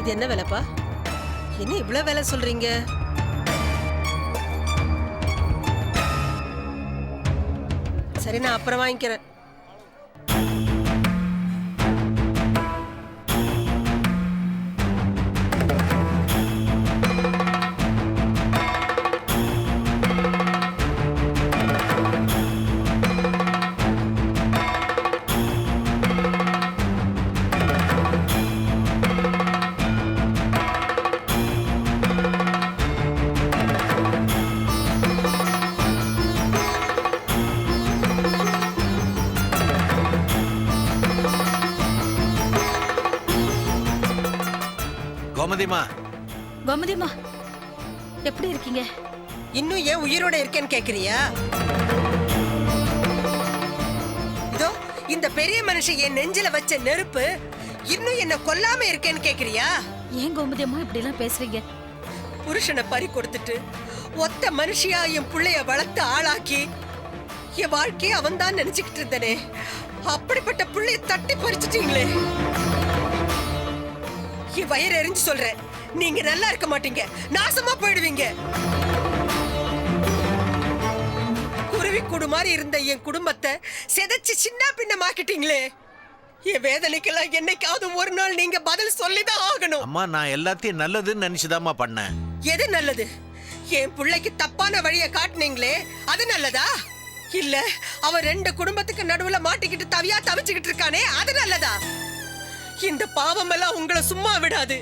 இது என்ன வேலைப்பா? என்ன இவ்வளவு வேலை சொல்றீங்க? சரி, நான் அப்புறம் வாங்கிக்கிறேன். கோமதிமா, எப்படி இருக்கீங்க? இன்னும் ஏன் உயிரோட இருக்கேன்னு கேக்குறியா? இதோ இந்த பெரிய மனுஷன் என் நெஞ்சில வச்ச நெருப்பு இன்னும் என்ன கொல்லாம இருக்கேன்னு கேக்குறியா? ஏன் கோமதிமா இப்படி எல்லாம் பேசுறீங்க? புருஷனை பறி கொடுத்துட்டு ஒத்த மனுஷியா என் பிள்ளைய வளர்த்து ஆளாக்கி என் வாழ்க்கையை அவன் தான் நினைச்சுக்கிட்டு இருந்தனே, அப்படிப்பட்ட பிள்ளைய தட்டி பறிச்சுட்டீங்களே. என் வயிறு எரிஞ்சு சொல்றேன், நீங்க நல்லா இருக்க மாட்டீங்க, நாசமா போயிடுவீங்க. குருவி கூடு மாதிரி இருந்த என் குடும்பத்தை செதைச்சு சின்ன பின்னமாக்கிட்டீங்களே. என் வேதனைக்கெல்லாம் என்னைக்காவது ஒரு நாள் நீங்க பதில் சொல்லிதான் ஆகணும். அம்மா, நான் எல்லாத்தையும் நல்லதுன்னு நினைச்சுதாம்மா பண்ணேன். எது நல்லது? என் பிள்ளைக்கு தப்பான வழிய காட்டுனீங்களே, அது நல்லதா? இல்ல அவன் 2 குடும்பத்துக்கு நடுவுல மாட்டிக்கிட்டு தவியா தவிச்சுக்கிட்டு இருக்கானே, அது நல்லதா? இந்த பாவம் எல்லாம் உங்களை சும்மா விடாது.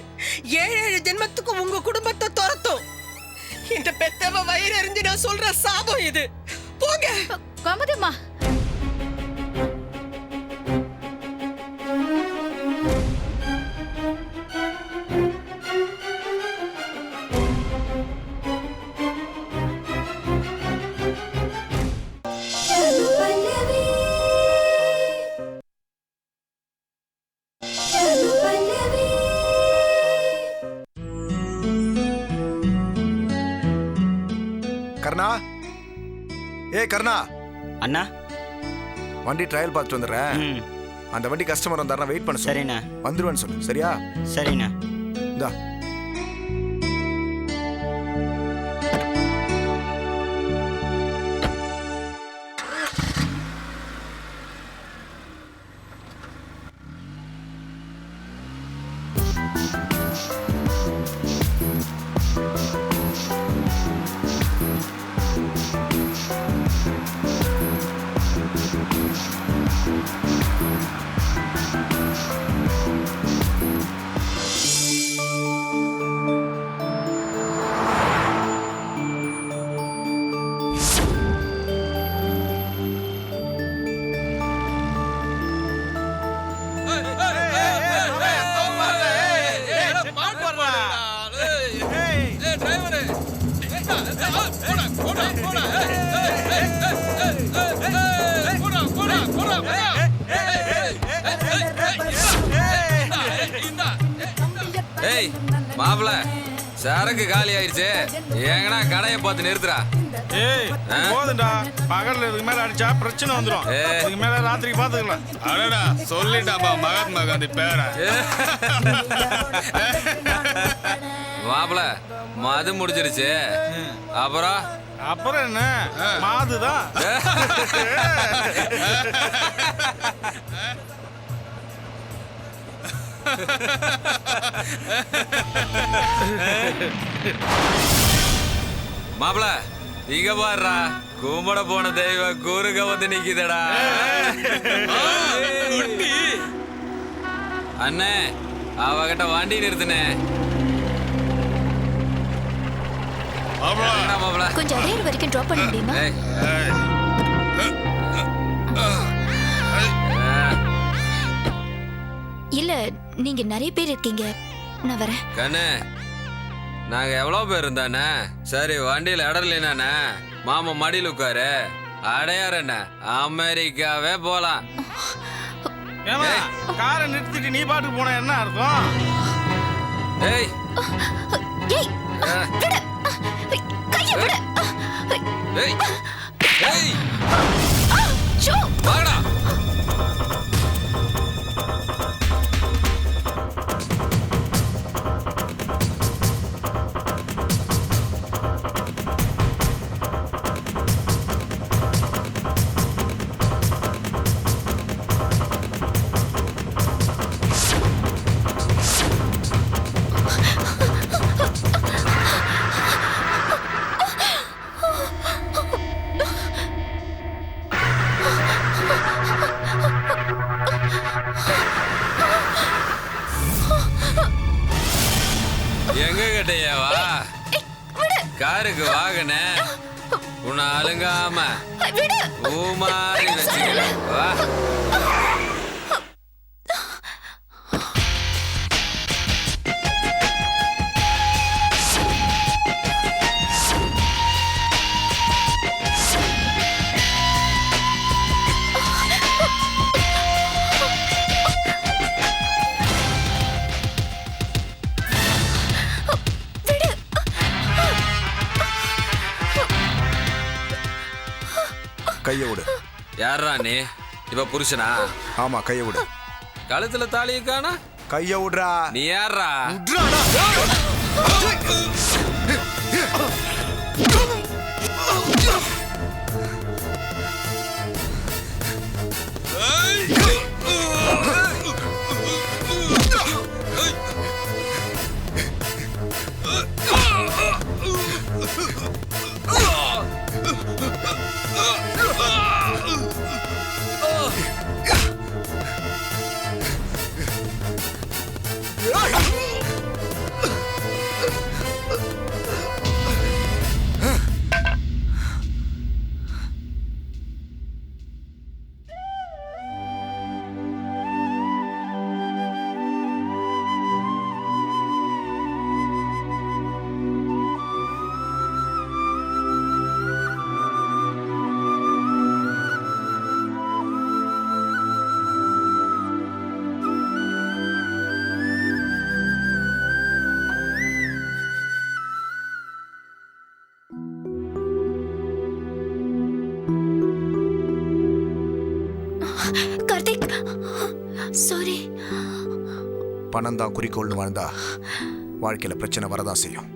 7 ஜென்மத்துக்கும் உங்க குடும்பத்தை துரத்தும். இந்த பெத்தவ வயிறு எறிஞ்சு நான் சொல்ற சாபம் இது. போங்க. கோமதிமா, கர்ணா, கர்ணா அண்ணா, வண்டி ட்ரையல் பார்த்துட்டு வந்துடுறேன். அந்த வண்டி கஸ்டமர் வந்தாருன்னா வெயிட் பண்ண சொல்லு. சரிண்ணா. வந்துருவேன்னு சொல்லு, சரியா? சரிண்ணா. இந்தா. ஏய் மாப்ள, சரக்கு காலி ஆயிடுச்சு, எங்கனா கடையை பார்த்து நிறுத்துறா. ஏய் போதுண்டா, பகல்ல இதுக்கு மேல அடிச்சா பிரச்சனை வந்துடும். இதுக்கு மேல ராத்திரிக்கு பாத்துக்கலாம். அடடா சொல்லிட்டாப்பா மகாத்மா காந்தி பேர. மாப்ள, மது முடிச்சிருச்சு, அப்புறம் அப்புறம் என்ன, மாதுதான். மாப்ள, இங்க பாருடா, கும்பிட போன தெய்வம் குறுக்க வந்து நிக்குதடா. அண்ணே, அவகிட்ட வண்டி நிறுத்துனே. கொஞ்சம் அடையாறு வரைக்கும் டிராப் பண்ண முடியுமா? இல்ல, நீங்க நிறைய பேர் இருக்கீங்க, நான் வரேன். கண்ணு, நாங்க எவ்வளவு பேர் இருந்தானே? சரி, வண்டியில இடம் இல்லைனானே, மாமா மடியில் உட்காரு. அடையாறு என்ன, அமெரிக்காவே போலாம். ஏமா காரை நிறுத்திட்டு நீ பாட்டுக்கு போன என்ன அர்த்தம்? ஏய் ஏய், விடு. கையை விடு. ஏய் ஏய், ஷோ வாடா. எங்க கிட்டயா வா காருக்கு வாகன உன்னை அழுங்காம ஊமாரி வச்சுக்கிறேன் வா. கையை விடு. யாரா நீ? இவ புருஷனா? ஆமா, கையை விடு. கழுத்துல தாலியை காணா? கையை விடுறா. நீ யாரா? கார்த்திக், சாரி. பணம் தான் குறிக்கோள்னு வாழ்ந்தா வாழ்க்கையில பிரச்சனை வரதான் செய்யும்.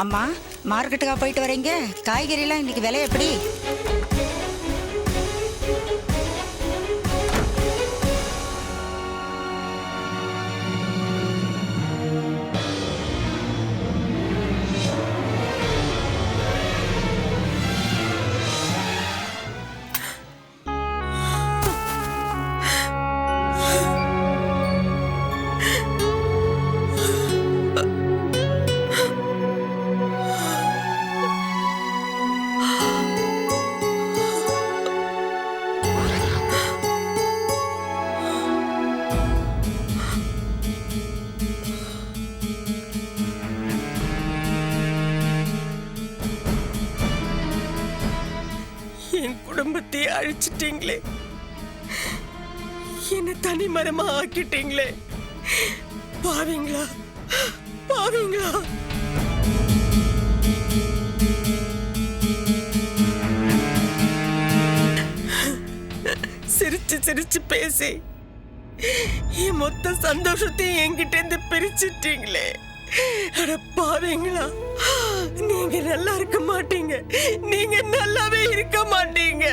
அம்மா, மார்க்கெட்டுக்கா போயிட்டு வரீங்க? காய்கறிலாம் இன்னைக்கு விலை எப்படி? என் குடும்பத்தை அழிச்சிட்டீங்களே, என்ன தனிமரமா ஆக்கிட்டீங்களே. பாவீங்களா, பாவீங்களா. சிரிச்சு சிரிச்சு பேசி என் மொத்த சந்தோஷத்தையும் என்கிட்ட இருந்து பிரிச்சுட்டீங்களே. அட பாவீங்களா, நீங்க நல்லா இருக்க மாட்டீங்க, நீங்க நல்லாவே இருக்க மாட்டீங்க.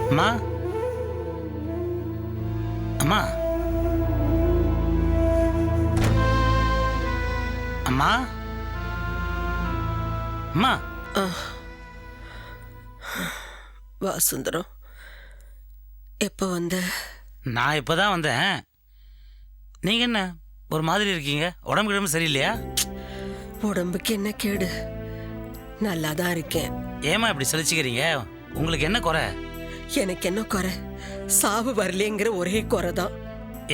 அம்மா, அம்மா, அம்மா அம்மா வா சுந்தரம், எப்ப வந்த? நான் இப்பதான் வந்தேன். நீங்க என்ன ஒரு மாதிரி இருக்கீங்க? உடம்பு கிடம்பு சரியில்லையா? உடம்புக்கு என்ன கேடு? நல்லா தான் இருக்கேன். ஏமா இப்படி சலிச்சுக்கிறீங்க? உங்களுக்கு என்ன குறை? எனக்கு என்ன குறை? சாவு வரலேங்கிற ஒரே குறை தான்.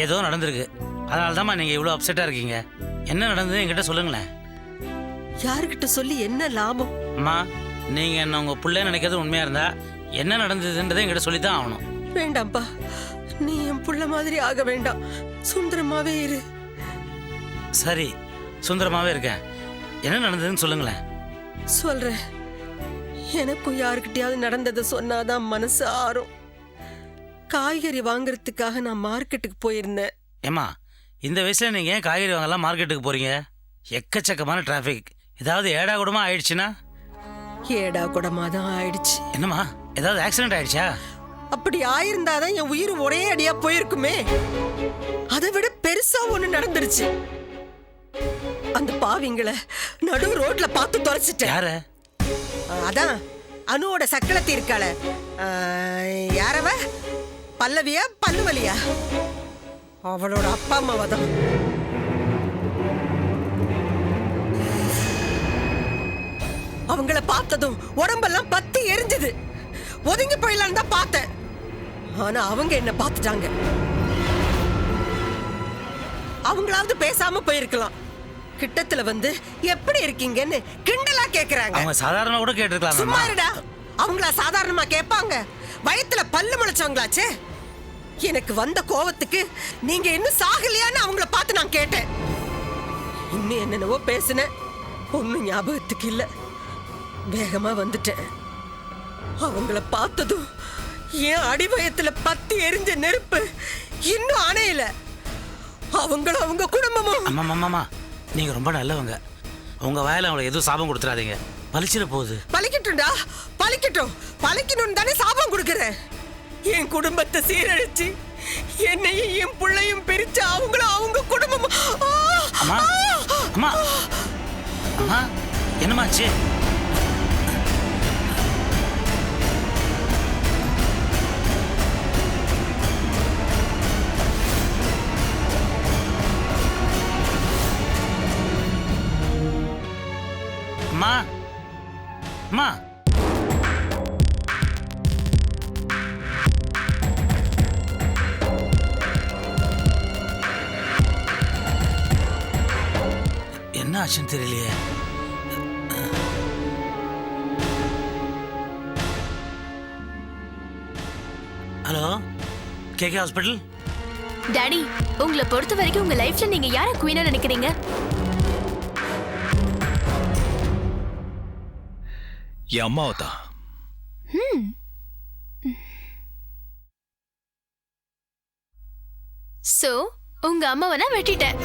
ஏதோ நடந்திருக்கு, அதனால தான்மா நீங்க இவ்வளோ அப்செட்டா இருக்கீங்க. என்ன நடந்தது என்கிட்ட சொல்லுங்களேன். யாருக்கிட்ட சொல்லி என்ன லாபம்? அம்மா, நீங்க என்ன உங்க பிள்ளை நினைக்கிறது உண்மையா இருந்தா என்ன நடந்ததுன்றதை என்கிட்ட சொல்லித்தான் ஆகணும். வேண்டாம்ப்பா, நீ என் புள்ள மாதிரி ஆக வேண்டாம். சுந்தரமாவே இரு. சரி, சுந்தரமாவே இருக்கேன். என்ன நடந்ததுன்னு சொல்லுங்களேன். சொல்றேன். எனக்கும் யாருக்கிட்டையாவது நடந்ததை சொன்னாதான் மனசு ஆறும். காய்கறி வாங்குறதுக்காக நான் மார்க்கெட்டுக்கு போயிருந்தேன். ஏம்மா, இந்த வயசுல நீங்க ஏன் காய்கறி வாங்கலாம் மார்க்கெட்டுக்கு போறீங்க? எக்கச்சக்கமான டிராஃபிக். ஏதாவது ஏடா கூடமா ஆயிடுச்சுன்னா? ஏடா கூடமா தான் ஆயிடுச்சு. என்னம்மா, ஏதாவது ஆக்சிடென்ட் ஆயிடுச்சா? அப்படி ஆயிருந்தாதான் என் உயிர் ஒரே அடியா போயிருக்குமே. அதை விட பெருசா ஒண்ணு நடந்துருச்சு. அந்த பாவிங்களை நடு ரோட்ல பார்த்து தொலைச்சிட்டேன். யார? அதான் அனுவோட சக்களத்தி இருக்காள, யாரவ? பல்லவியா பல்லுவலியா? அவளோட அப்பா அம்மாவ தான். அவங்கள பார்த்ததும் உடம்பெல்லாம் பத்தி எரிஞ்சது. ஒதுங்கி போயிடலான்னு தான் பார்த்தேன். ஆனா அவங்க என்ன பார்த்துட்டாங்க. அவங்களாவது பேசாம போயிருக்கலாம். கிட்டத்துல வந்து எப்படி இருக்கீங்கன்னு கிண்டலா கேக்குறாங்க. அவங்க சாதாரணமா கூட கேட்டிருக்கலாம். சும்மா இருடா. அவங்களா சாதாரணமா கேட்பாங்க? வயித்துல பல்லு முளைச்சவங்களாச்சே. எனக்கு வந்த கோவத்துக்கு நீங்க இன்னும் சாகலையான்னு அவங்கள பார்த்து நான் கேட்டேன். இன்னும் என்னென்னவோ பேசினேன், ஒன்னும் ஞாபகத்துக்கு இல்ல. வேகமா வந்துட்டேன். அவங்கள பார்த்ததும் என் அடிவயத்துல பத்தி எரிஞ்ச நெருப்பு இன்னும் அணையல. அவங்களும் அவங்க குடும்பமும். அம்மா, நீங்க ரொம்ப நல்லவங்க. உங்க வாயில அவங்களை எதுவும் சாபம் கொடுத்துறாதீங்க, பலிச்சிட போகுது. பலிக்கட்டும்டா, பலிக்கட்டும். பலிக்கணும்னு தானே சாபம் கொடுக்கறேன். என் குடும்பத்தை சீரழிச்சு என்னையும் என் பிள்ளையும் பிரிச்சு அவங்களும் அவங்க குடும்பமும். அம்மா அம்மா அம்மா, என்னமாச்சு? அம்மா அம்மா, என்ன ஆச்சுன்னு தெரியலையே. Hello, KK hospital? டாடி, உங்களை பொறுத்த வரைக்கும் உங்க லைஃப்ல நீங்க யார குவீனா நினைக்கிறீங்க? என் அம்மாவை தான். சோ உங்க அம்மாவை நான் வெட்டிட்டேன்.